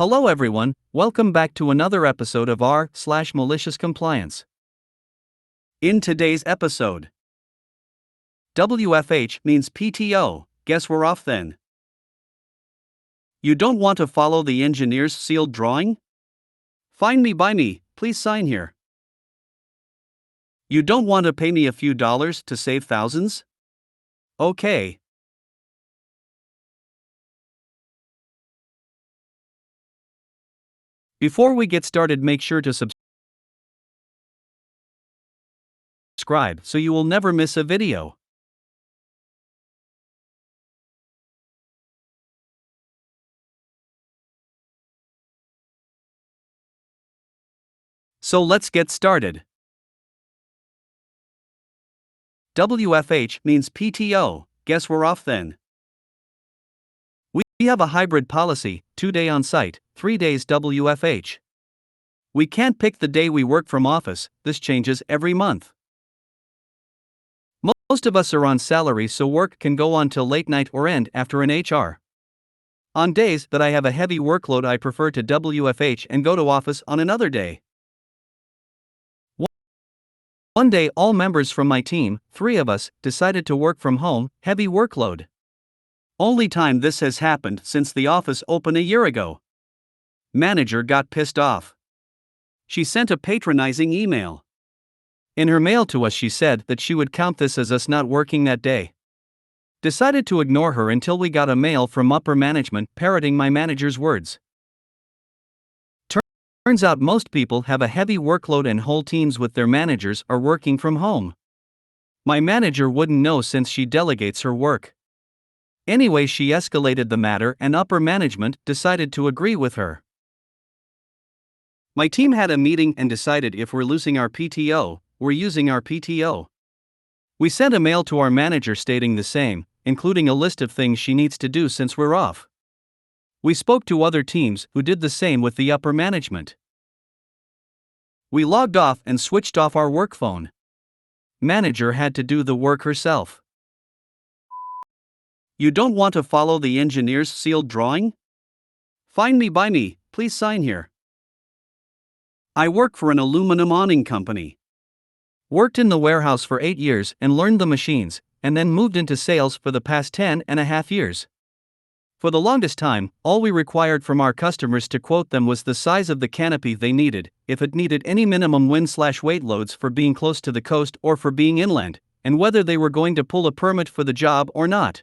Hello everyone, welcome back to another episode of r/Malicious Compliance. In today's episode, WFH means PTO, guess we're off then. You don't want to follow the engineer's sealed drawing? Find me by me, please sign here. You don't want to pay me a few dollars to save thousands? Okay. Before we get started, make sure to subscribe so you will never miss a video. So let's get started. WFH means PTO, guess we're off then. We have a hybrid policy, 2-day on-site, 3 days WFH. We can't pick the day we work from office, this changes every month. Most of us are on salary, so work can go on till late night or end after an HR. On days that I have a heavy workload, I prefer to WFH and go to office on another day. One day all members from my team, 3 of us, decided to work from home, heavy workload. Only time this has happened since the office opened a year ago. Manager got pissed off. She sent a patronizing email. In her mail to us she said that she would count this as us not working that day. Decided to ignore her until we got a mail from upper management parroting my manager's words. Turns out most people have a heavy workload and whole teams with their managers are working from home. My manager wouldn't know since she delegates her work. Anyway, she escalated the matter and upper management decided to agree with her. My team had a meeting and decided if we're losing our PTO, we're using our PTO. We sent a mail to our manager stating the same, including a list of things she needs to do since we're off. We spoke to other teams who did the same with the upper management. We logged off and switched off our work phone. Manager had to do the work herself. You don't want to follow the engineer's sealed drawing? Find me by me, please sign here. I work for an aluminum awning company. Worked in the warehouse for 8 years and learned the machines, and then moved into sales for the past 10.5 years. For the longest time, all we required from our customers to quote them was the size of the canopy they needed, if it needed any minimum wind/weight loads for being close to the coast or for being inland, and whether they were going to pull a permit for the job or not.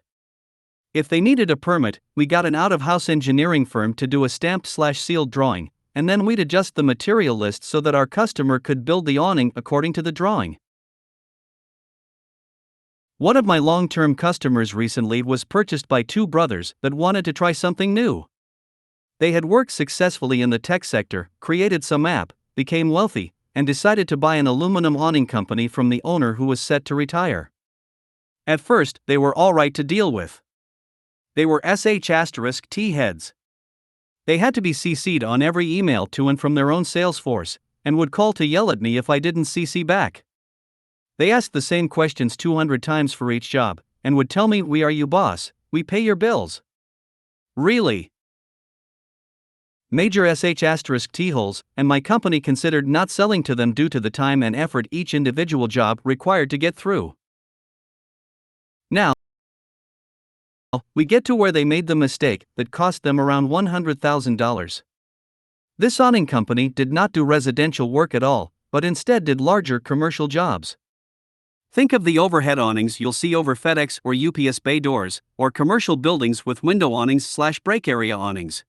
If they needed a permit, we got an out-of-house engineering firm to do a stamped/sealed drawing, and then we'd adjust the material list so that our customer could build the awning according to the drawing. One of my long-term customers recently was purchased by 2 brothers that wanted to try something new. They had worked successfully in the tech sector, created some app, became wealthy, and decided to buy an aluminum awning company from the owner who was set to retire. At first, they were all right to deal with. They were sh*T heads. They had to be CC'd on every email to and from their own Salesforce, and would call to yell at me if I didn't CC back. They asked the same questions 200 times for each job, and would tell me, "We are you boss, we pay your bills." Really? Major sh*T holes, and my company considered not selling to them due to the time and effort each individual job required to get through. Now, we get to where they made the mistake that cost them around $100,000. This awning company did not do residential work at all, but instead did larger commercial jobs. Think of the overhead awnings you'll see over FedEx or UPS bay doors, or commercial buildings with window awnings/break area awnings.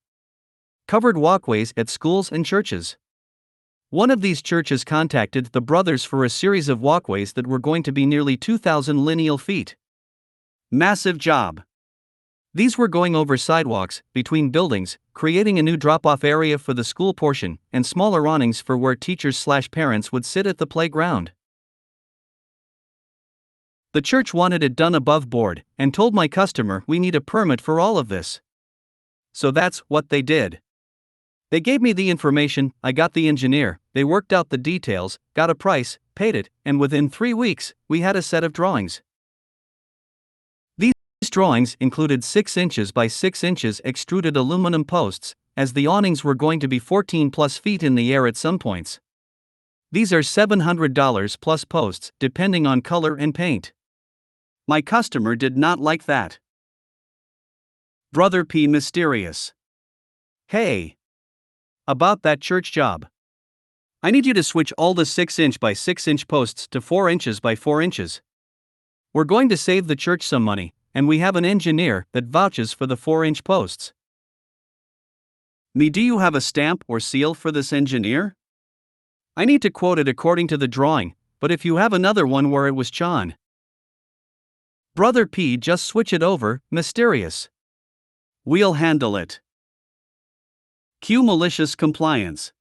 Covered walkways at schools and churches. One of these churches contacted the brothers for a series of walkways that were going to be nearly 2,000 lineal feet. Massive job. These were going over sidewalks, between buildings, creating a new drop-off area for the school portion, and smaller awnings for where teachers/parents would sit at the playground. The church wanted it done above board, and told my customer we need a permit for all of this. So that's what they did. They gave me the information, I got the engineer, they worked out the details, got a price, paid it, and within 3 weeks, we had a set of drawings. These drawings included 6 inches by 6 inches extruded aluminum posts, as the awnings were going to be 14 plus feet in the air at some points. These are $700 plus posts, depending on color and paint. My customer did not like that. Brother P. Mysterious. Hey. About that church job. I need you to switch all the 6-inch by 6-inch posts to 4 inches by 4 inches. We're going to save the church some money, and we have an engineer that vouches for the 4-inch posts. Me, do you have a stamp or seal for this engineer? I need to quote it according to the drawing, but if you have another one where it was Chan. Brother P, just switch it over, Mysterious. We'll handle it. Q Malicious Compliance.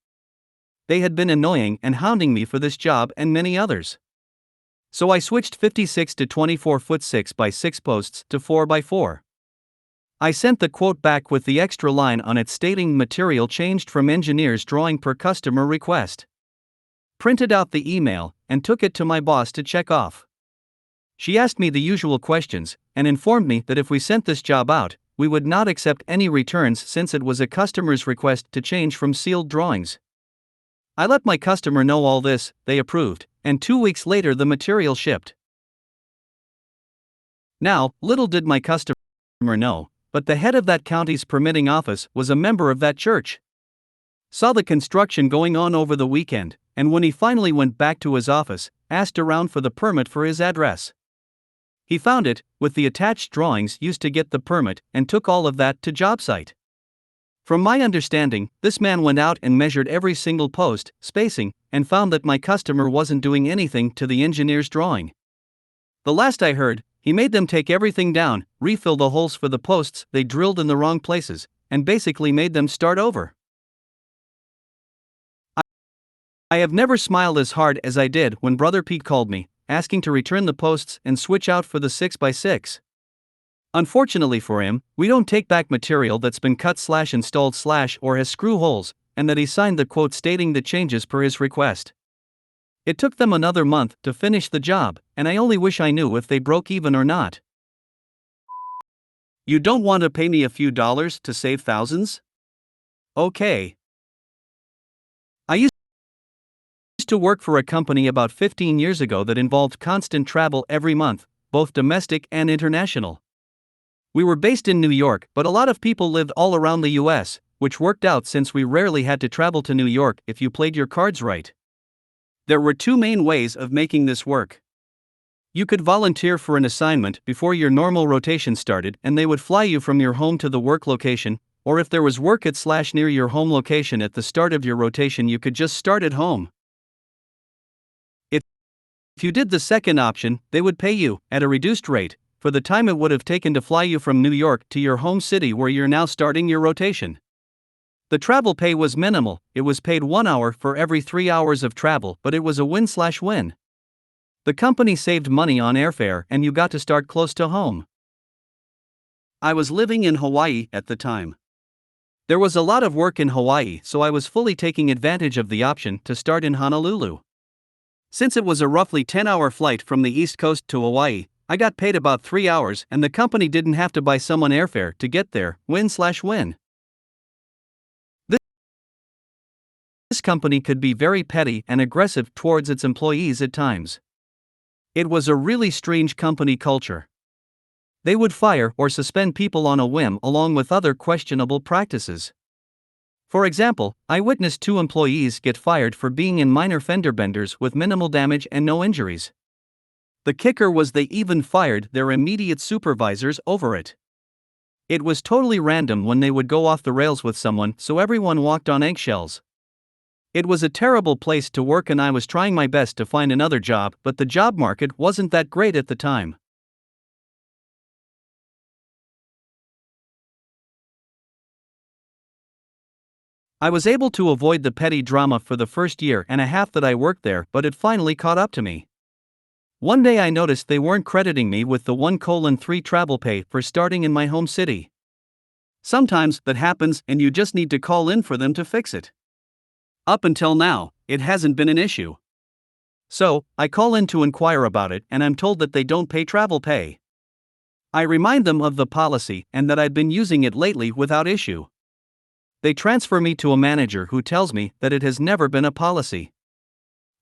They had been annoying and hounding me for this job and many others. So I switched 56 to 24 foot 6 by 6 posts to 4 by 4. I sent the quote back with the extra line on it stating material changed from engineer's drawing per customer request. Printed out the email and took it to my boss to check off. She asked me the usual questions and informed me that if we sent this job out, we would not accept any returns since it was a customer's request to change from sealed drawings. I let my customer know all this, they approved, and 2 weeks later the material shipped. Now, little did my customer know, but the head of that county's permitting office was a member of that church. Saw the construction going on over the weekend, and when he finally went back to his office, asked around for the permit for his address. He found it, with the attached drawings used to get the permit, and took all of that to job site. From my understanding, this man went out and measured every single post, spacing, and found that my customer wasn't doing anything to the engineer's drawing. The last I heard, he made them take everything down, refill the holes for the posts they drilled in the wrong places, and basically made them start over. I have never smiled as hard as I did when Brother Pete called me, asking to return the posts and switch out for the 6x6. Unfortunately for him, we don't take back material that's been cut/installed/ or has screw holes, and that he signed the quote stating the changes per his request. It took them another month to finish the job, and I only wish I knew if they broke even or not. You don't want to pay me a few dollars to save thousands? Okay. I used to work for a company about 15 years ago that involved constant travel every month, both domestic and international. We were based in New York, but a lot of people lived all around the US, which worked out since we rarely had to travel to New York if you played your cards right. There were two main ways of making this work. You could volunteer for an assignment before your normal rotation started and they would fly you from your home to the work location, or if there was work at/near your home location at the start of your rotation you could just start at home. If you did the second option, they would pay you, at a reduced rate, for the time it would have taken to fly you from New York to your home city where you're now starting your rotation. The travel pay was minimal, it was paid 1 hour for every 3 hours of travel, but it was a win/win. The company saved money on airfare and you got to start close to home. I was living in Hawaii at the time. There was a lot of work in Hawaii, so I was fully taking advantage of the option to start in Honolulu. Since it was a roughly 10-hour flight from the East Coast to Hawaii, I got paid about 3 hours and the company didn't have to buy someone airfare to get there, win/win. This company could be very petty and aggressive towards its employees at times. It was a really strange company culture. They would fire or suspend people on a whim along with other questionable practices. For example, I witnessed 2 employees get fired for being in minor fender benders with minimal damage and no injuries. The kicker was they even fired their immediate supervisors over it. It was totally random when they would go off the rails with someone, so everyone walked on eggshells. It was a terrible place to work and I was trying my best to find another job, but the job market wasn't that great at the time. I was able to avoid the petty drama for the first year and a half that I worked there, but it finally caught up to me. One day I noticed they weren't crediting me with the 1:3 travel pay for starting in my home city. Sometimes that happens and you just need to call in for them to fix it. Up until now, it hasn't been an issue. So, I call in to inquire about it and I'm told that they don't pay travel pay. I remind them of the policy and that I'd been using it lately without issue. they transfer me to a manager who tells me that it has never been a policy.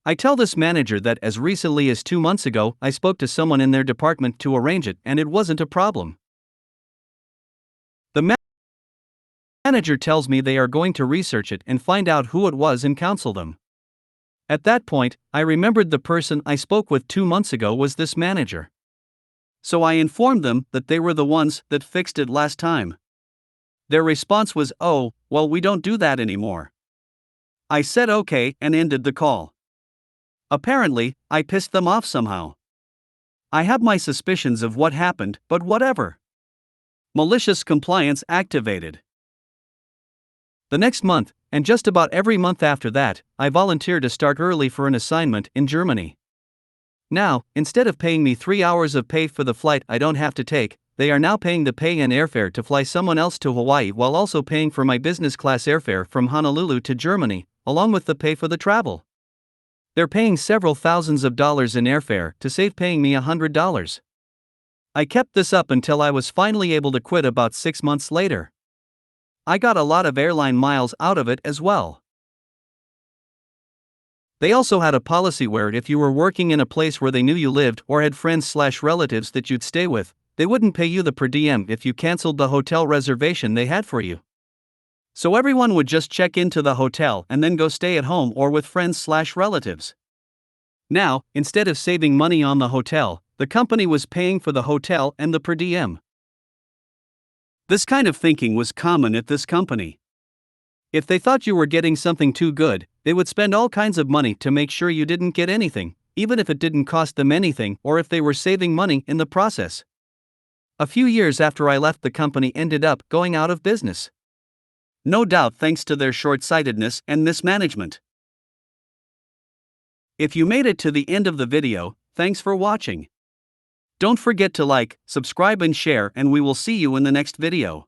I tell this manager that as recently as 2 months ago, I spoke to someone in their department to arrange it and it wasn't a problem. The manager tells me they are going to research it and find out who it was and counsel them. At that point, I remembered the person I spoke with 2 months ago was this manager. So I informed them that they were the ones that fixed it last time. Their response was, "Oh, well, we don't do that anymore." I said okay and ended the call. Apparently, I pissed them off somehow. I have my suspicions of what happened, but whatever. Malicious compliance activated. The next month, and just about every month after that, I volunteered to start early for an assignment in Germany. Now, instead of paying me 3 hours of pay for the flight I don't have to take, they are now paying the pay and airfare to fly someone else to Hawaii while also paying for my business class airfare from Honolulu to Germany, along with the pay for the travel. They're paying several thousands of dollars in airfare to save paying me $100. I kept this up until I was finally able to quit about 6 months later. I got a lot of airline miles out of it as well. They also had a policy where if you were working in a place where they knew you lived or had friends/relatives that you'd stay with, they wouldn't pay you the per diem if you canceled the hotel reservation they had for you. So everyone would just check into the hotel and then go stay at home or with friends/relatives. Now, instead of saving money on the hotel, the company was paying for the hotel and the per diem. This kind of thinking was common at this company. If they thought you were getting something too good, they would spend all kinds of money to make sure you didn't get anything, even if it didn't cost them anything or if they were saving money in the process. A few years after I left, the company ended up going out of business. No doubt thanks to their short-sightedness and mismanagement. If you made it to the end of the video, thanks for watching. Don't forget to like, subscribe and share, and we will see you in the next video.